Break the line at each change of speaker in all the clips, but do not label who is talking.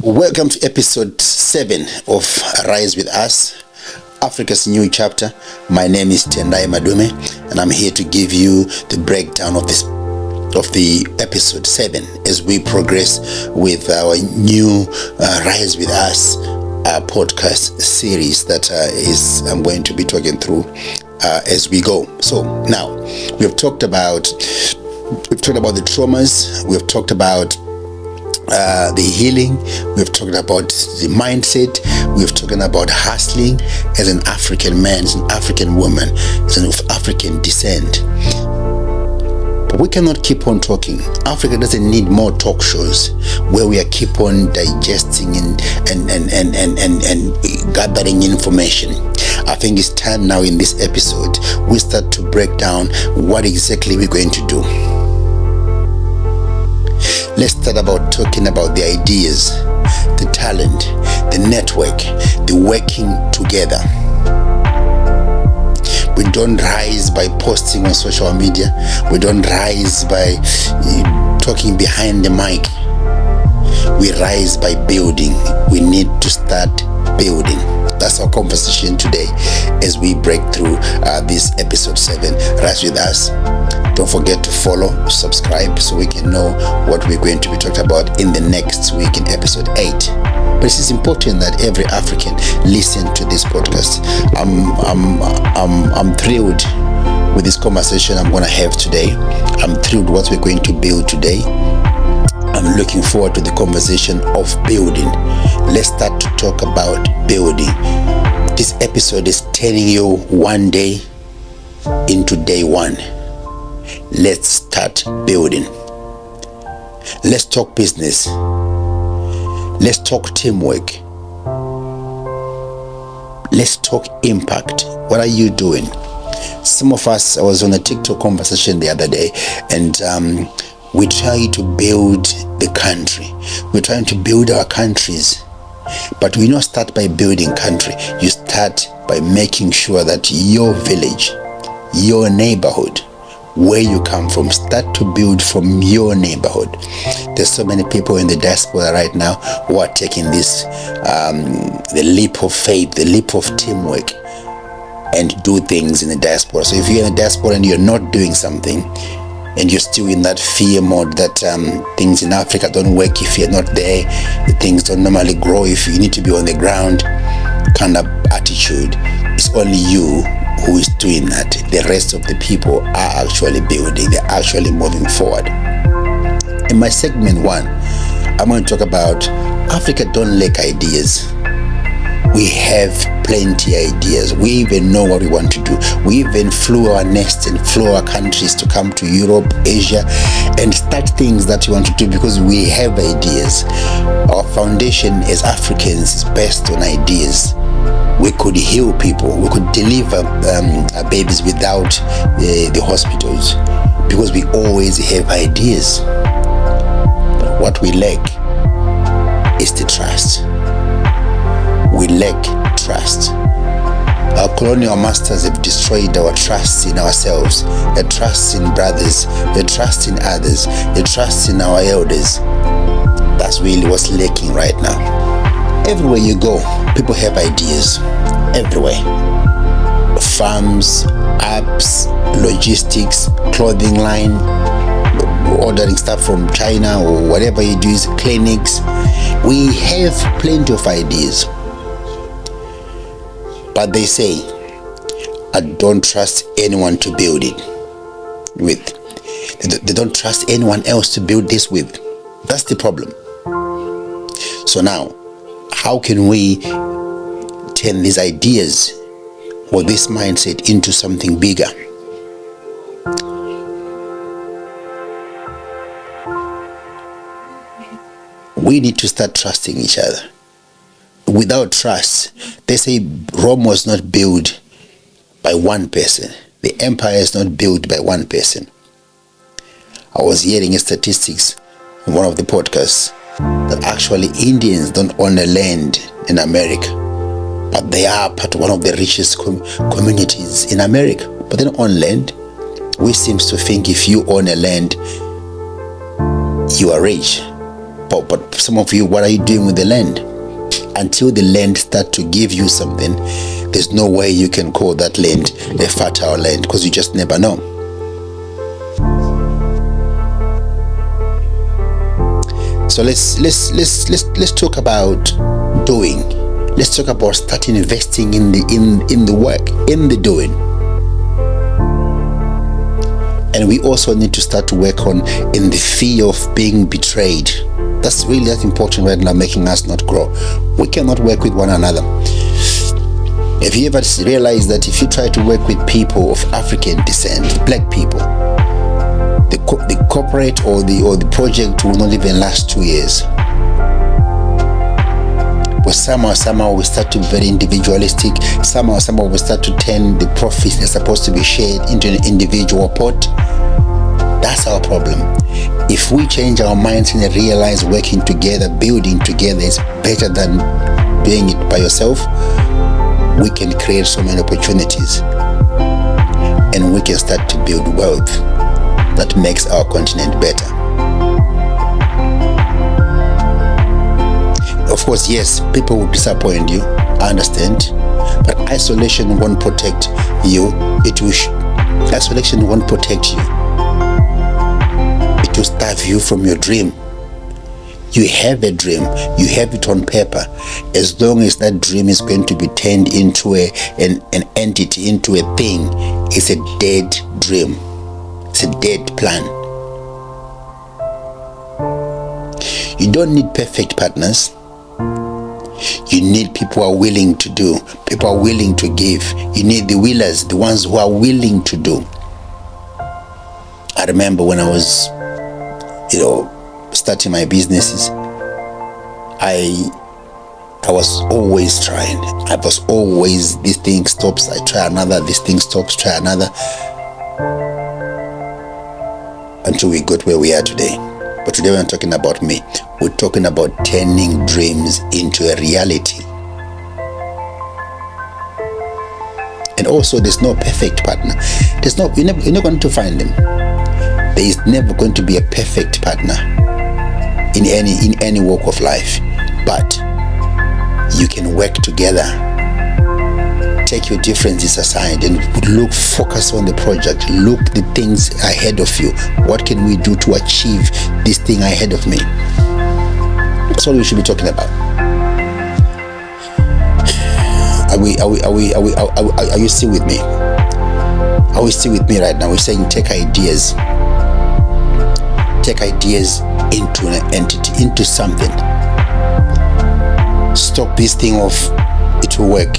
Welcome to episode 7 of Rise With Us, Africa's new chapter. My name is Tendai Madume, and I'm here to give you the breakdown of the episode 7 as we progress with our new Rise With Us podcast series that I'm going to be talking through as we go. So now we've talked about the traumas, we've talked about the healing, we've talked about the mindset, we've talked about hustling as an African man, as an African woman, as an African descent. But we cannot keep on talking. Africa doesn't need more talk shows where we are keep on digesting and gathering information. I think it's time now in this episode we start to break down what exactly we're going to do. Let's start about talking about the ideas, the talent, the network, the working together. We don't rise by posting on social media. We don't rise by talking behind the mic. We rise by building. We need to start building. That's our conversation today as we break through this episode 7. Rise with us. Don't forget to follow, subscribe, so we can know what we're going to be talking about in the next week in episode 8. But it is important that every African listen to this podcast. I'm thrilled with this conversation I'm going to have today. I'm thrilled what we're going to build today. I'm looking forward to the conversation of building. Let's start to talk about building. This episode is turning you one day into day one. Let's start building. Let's talk business. Let's talk teamwork. Let's talk impact. What are you doing? Some of us, I was on a TikTok conversation the other day, and we try to build the country. We're trying to build our countries. But we don't start by building country. You start by making sure that your village, your neighborhood, where you come from, start to build from your neighborhood. There's so many people in the diaspora right now who are taking this the leap of faith, the leap of teamwork, and do things in the diaspora. So if you're in the diaspora and you're not doing something, and you're still in that fear mode that things in Africa don't work if you're not there, things don't normally grow if you need to be on the ground kind of attitude, it's only you who is doing that. The rest of the people are actually building, they're actually moving forward. In my segment 1, I'm going to talk about Africa don't lack ideas. We have plenty ideas. We even know what we want to do. We even flew our nest and flew our countries to come to Europe, Asia, and start things that we want to do because we have ideas. Our foundation as Africans is based on ideas. We could heal people. We could deliver babies without the hospitals because we always have ideas. But what we lack is the trust. We lack trust. Our colonial masters have destroyed our trust in ourselves, the trust in brothers, the trust in others, the trust in our elders. That's really what's lacking right now. Everywhere you go, people have ideas. Everywhere. Farms, apps, logistics, clothing line, ordering stuff from China or whatever you do, is clinics. We have plenty of ideas. But they say, I don't trust anyone to build it with. They don't trust anyone else to build this with. That's the problem. So now, how can we turn these ideas or this mindset into something bigger? We need to start trusting each other. Without trust, they say Rome was not built by one person. The empire is not built by one person. I was hearing statistics in one of the podcasts that actually Indians don't own a land in America, but they are part of one of the richest communities in America, but they don't own land. We seem to think if you own a land, you are rich. But some of you, what are you doing with the land? Until the land starts to give you something, there's no way you can call that land a fertile land, because you just never know. So let's talk about doing. Let's talk about starting investing in the work, in the doing. And we also need to start to work on in the fear of being betrayed. That's important right now, making us not grow. We cannot work with one another. Have you ever realized that if you try to work with people of African descent, black people, the corporate or the project will not even last 2 years? But somehow we start to be very individualistic. Somehow we start to turn the profits that's supposed to be shared into an individual pot. That's our problem. If we change our minds and realize working together, building together is better than doing it by yourself, we can create so many opportunities, and we can start to build wealth that makes our continent better. Of course, yes, people will disappoint you, I understand, but isolation won't protect you. Isolation won't protect you. It will starve you from your dream. You have a dream, you have it on paper. As long as that dream is going to be turned into an entity, into a thing, it's a dead dream. It's a dead plan. You don't need perfect partners. You need people who are willing to do, people who are willing to give. You need the willers, the ones who are willing to do. I remember when I was, starting my businesses, I was always trying. I was always, this thing stops, I try another, this thing stops, try another, until we got where we are today. But today we're not talking about me. We're talking about turning dreams into a reality. And also, there's no perfect partner. You're not going to find them. There is never going to be a perfect partner in any walk of life. But you can work together. Take your differences aside and focus on the project. Look the things ahead of you. What can we do to achieve this thing ahead of me? That's what we should be talking about. Are you still with me? Are we still with me right now? We're saying take ideas into an entity, into something. Stop this thing of it will work.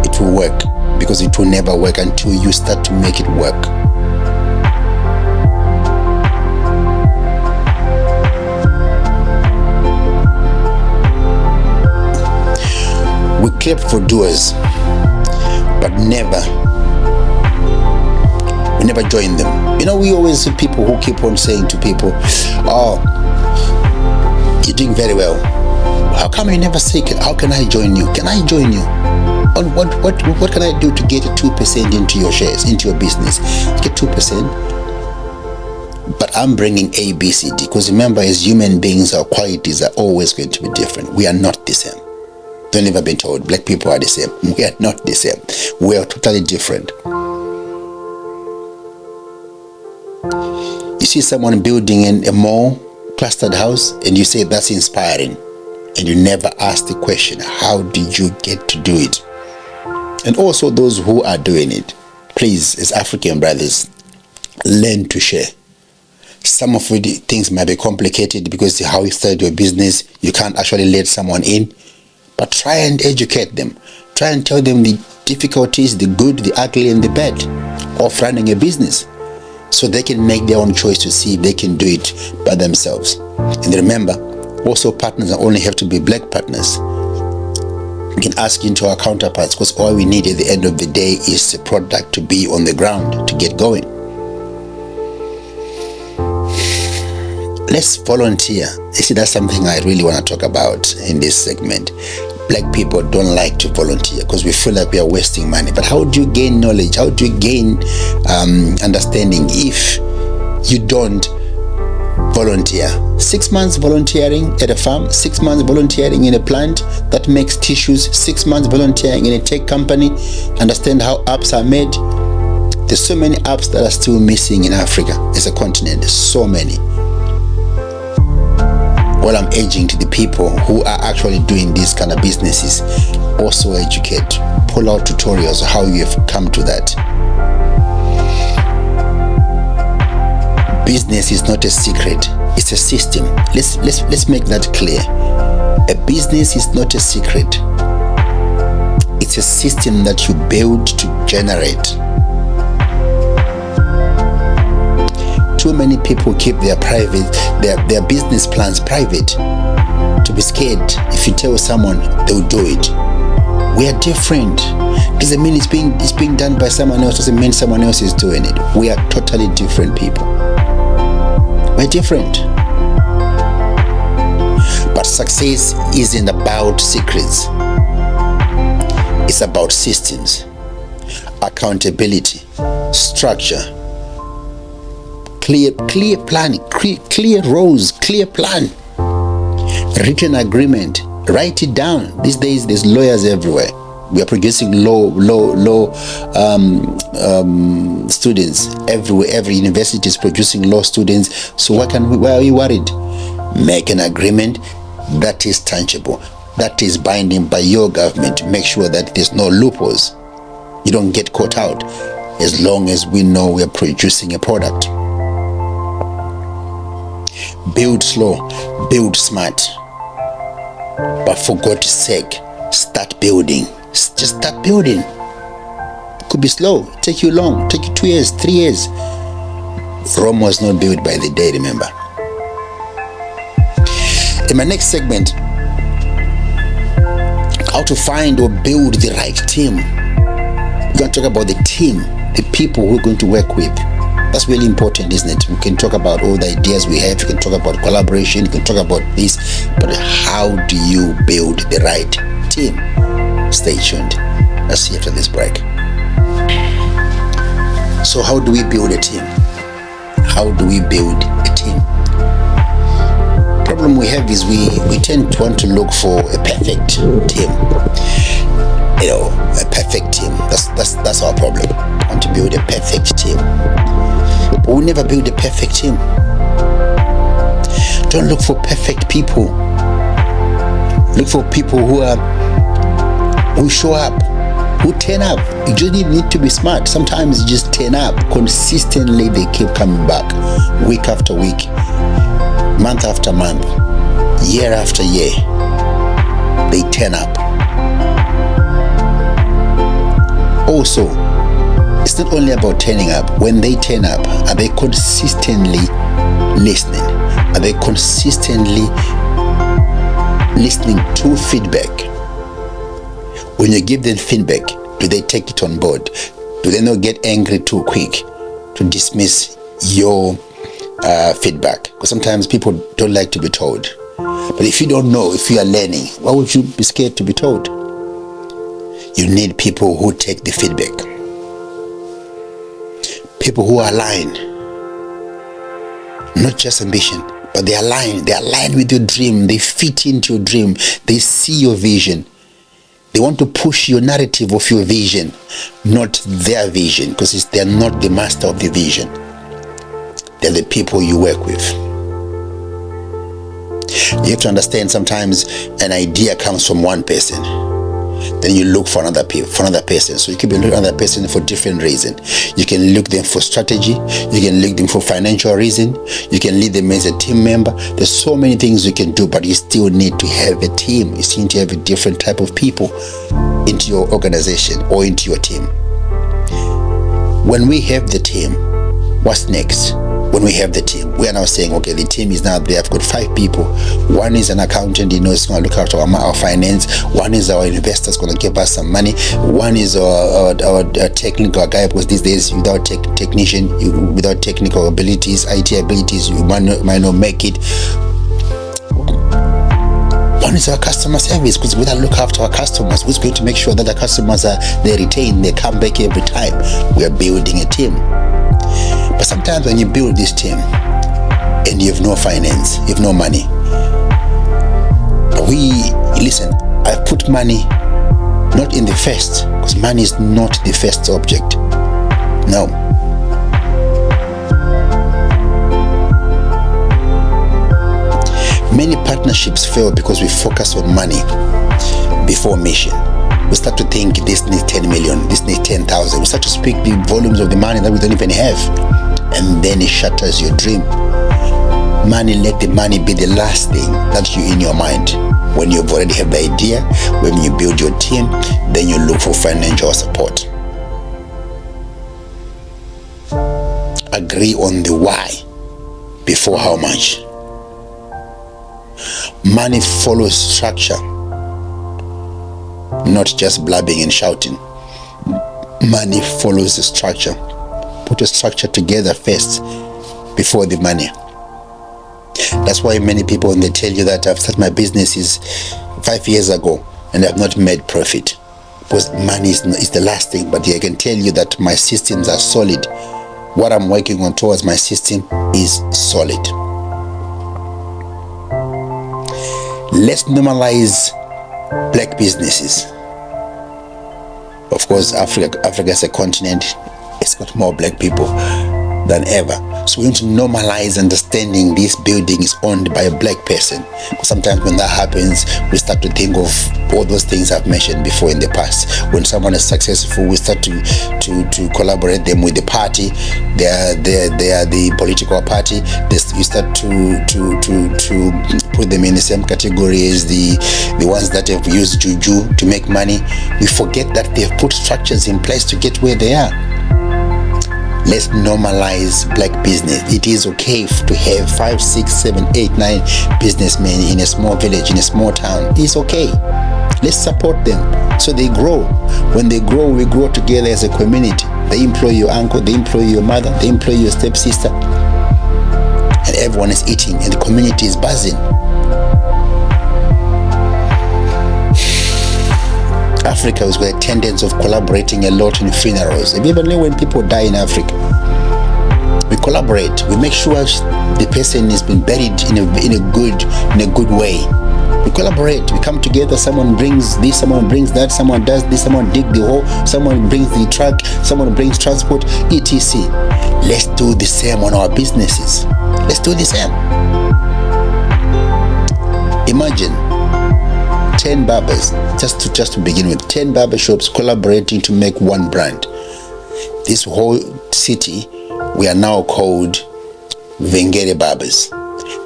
It will work, because it will never work until you start to make it work. We clap for doers, but we never join them. We always see people who keep on saying to people, oh, you're doing very well. How come you never say, how can I join you? Can I join you? What can I do to get 2% into your shares, into your business? Get 2%. But I'm bringing A, B, C, D, because remember, as human beings, our qualities are always going to be different. We are not the same. Don't ever be told black people are the same. We are not the same. We are totally different. You see someone building in a more clustered house and you say that's inspiring, and you never ask the question, how did you get to do it? And also those who are doing it, please, as African brothers, learn to share. Some of the things might be complicated because how you started your business, you can't actually let someone in, but try and educate them. Try and tell them the difficulties, the good, the ugly, and the bad of running a business, so they can make their own choice to see if they can do it by themselves. And remember, also partners don't only have to be black partners. We can ask into our counterparts, because all we need at the end of the day is the product to be on the ground, to get going. Let's volunteer. You see, that's something I really want to talk about in this segment. Black people don't like to volunteer because we feel like we are wasting money. But how do you gain knowledge? How do you gain understanding if you don't volunteer. 6 months volunteering at a farm, 6 months volunteering in a plant that makes tissues, 6 months volunteering in a tech company, understand how apps are made. There's so many apps that are still missing in Africa as a continent. There's so many. What I'm urging to the people who are actually doing these kind of businesses, also educate, pull out tutorials how you have come to that. Business is not a secret, it's a system. Let's make that clear. A business is not a secret. It's a system that you build to generate. Too many people keep their business plans private to be scared. If you tell someone, they'll do it. We are different. Doesn't mean it's being done by someone else, doesn't mean someone else is doing it. We are totally different people. We're different. But success isn't about secrets. It's about systems, accountability, structure, clear plan, clear roles, clear plan, written agreement. Write it down. These days there's lawyers everywhere. We are producing law students everywhere. Every university is producing law students. So why are you worried? Make an agreement that is tangible, that is binding by your government to make sure that there's no loopholes. You don't get caught out, as long as we know we are producing a product. Build slow, build smart, but for God's sake, start building. Just start building. It could be slow, take you long, take you 2 years, 3 years. Rome was not built by the day, remember. In my next segment, how to find or build the right team. We're going to talk about the team, the people we're going to work with. That's really important, isn't it? We can talk about all the ideas we have, we can talk about collaboration, we can talk about this, but how do you build the right team? Stay tuned. Let's see after this break. So how do we build a team? How do we build a team? Problem we have is we tend to want to look for a perfect team. You know, a perfect team. That's our problem. We want to build a perfect team. But we'll never build a perfect team. Don't look for perfect people. Look for people who show up, who turn up. You just need to be smart. Sometimes you just turn up consistently. They keep coming back, week after week, month after month, year after year. They turn up. Also, it's not only about turning up. When they turn up, are they consistently listening? Are they consistently listening to feedback? When you give them feedback, do they take it on board? Do they not get angry too quick to dismiss your feedback? Because sometimes people don't like to be told. But if you don't know, if you are learning, why would you be scared to be told? You need people who take the feedback. People who are aligned. Not just ambition, but they align. They align with your dream. They fit into your dream. They see your vision. They want to push your narrative of your vision, not their vision, because they're not the master of the vision. They're the people you work with. You have to understand, sometimes an idea comes from one person. Then you look for another person. So you can be looking at another person for different reasons. You can look them for strategy. You can look them for financial reason. You can lead them as a team member. There's so many things you can do, but you still need to have a team. You still need to have a different type of people into your organization or into your team. When we have the team, what's next? When we have the team, we are now saying, okay, the team is now there. I've got 5 people. One is an accountant, he's going to look after our finance. One is our investor, going to give us some money. One is our technical guy, because these days without without technical abilities, IT abilities, you might not make it. One is our customer service, because we got to look after our customers. Who's going to make sure that the customers they retain, they come back every time? We are building a team. But sometimes when you build this team, and you have no finance, you have no money. Listen, I put money not in the first, because money is not the first object. No. Many partnerships fail because we focus on money before mission. We start to think this needs 10 million, this needs 10,000. We start to speak the volumes of the money that we don't even have. And then it shatters your dream. Money, let the money be the last thing that's you in your mind. When you already have the idea, when you build your team, then you look for financial support. Agree on the why before how much. Money follows structure, not just blabbing and shouting. Money follows the structure. Put a structure together first before the money. That's why many people, when they tell you that I've started my business is 5 years ago and I've not made profit, because money is the last thing. But I can tell you that my systems are solid. What I'm working on towards my system is solid. Let's normalize black businesses. Of course, Africa as a continent, it's got more black people than ever. So we need to normalize understanding this building is owned by a black person. Sometimes when that happens, we start to think of all those things I've mentioned before in the past. When someone is successful, we start to collaborate them with the party. They are the political party. We start to put them in the same category as the ones that have used juju to make money. We forget that they've put structures in place to get where they are. Let's normalize black business. It is okay to have 5, 6, 7, 8, 9 businessmen in a small village, in a small town. It's okay. Let's support them so they grow. When they grow, we grow together as a community. They employ your uncle, they employ your mother, they employ your stepsister, and everyone is eating and the community is buzzing. Africa has got a tendency of collaborating a lot in funerals. Have you ever known when people die in Africa? We collaborate. We make sure the person has been buried in a good way. We collaborate. We come together. Someone brings this, someone brings that, someone does this, someone dig the hole, someone brings the truck, someone brings transport, etc. Let's do the same on our businesses. Let's do the same. Imagine 10 barbers, just to begin with, 10 barbershops collaborating to make one brand. This whole city, we are now called Vengere Barbers.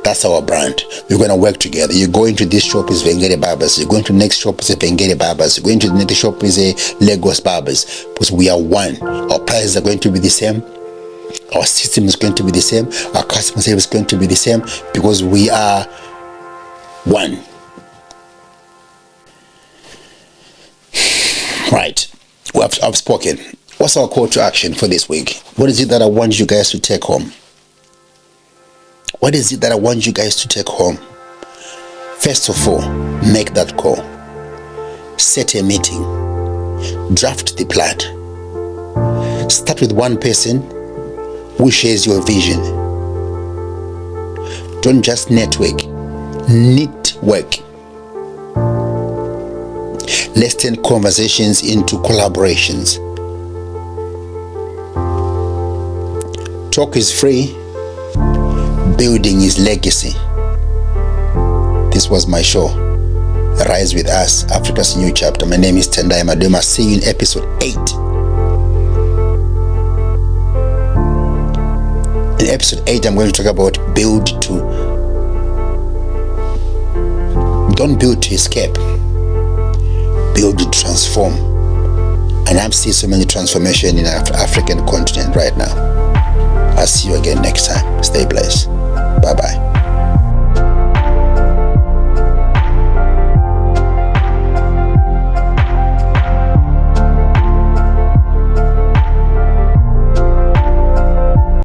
That's our brand. We're going to work together. You go into this shop is Vengere Barbers. You go into the next shop is a Vengere Barbers. You go into the next shop is a Lagos Barbers. Because we are one. Our prices are going to be the same. Our system is going to be the same. Our customer service is going to be the same, because we are one. Right, well, I've spoken. What's our call to action for this week? What is it that I want you guys to take home? What is it that I want you guys to take home? First of all, make that call. Set a meeting. Draft the plan. Start with one person who shares your vision. Don't just network. Network. Let's turn conversations into collaborations. Talk is free. Building is legacy. This was my show. Rise with Us, Africa's New Chapter. My name is Tendai Maduma. See you in episode 8. In episode 8, I'm going to talk about don't build to escape. Build to transform. And I'm seeing so many transformation in the African continent right now. I'll see you again next time. Stay blessed. Bye-bye.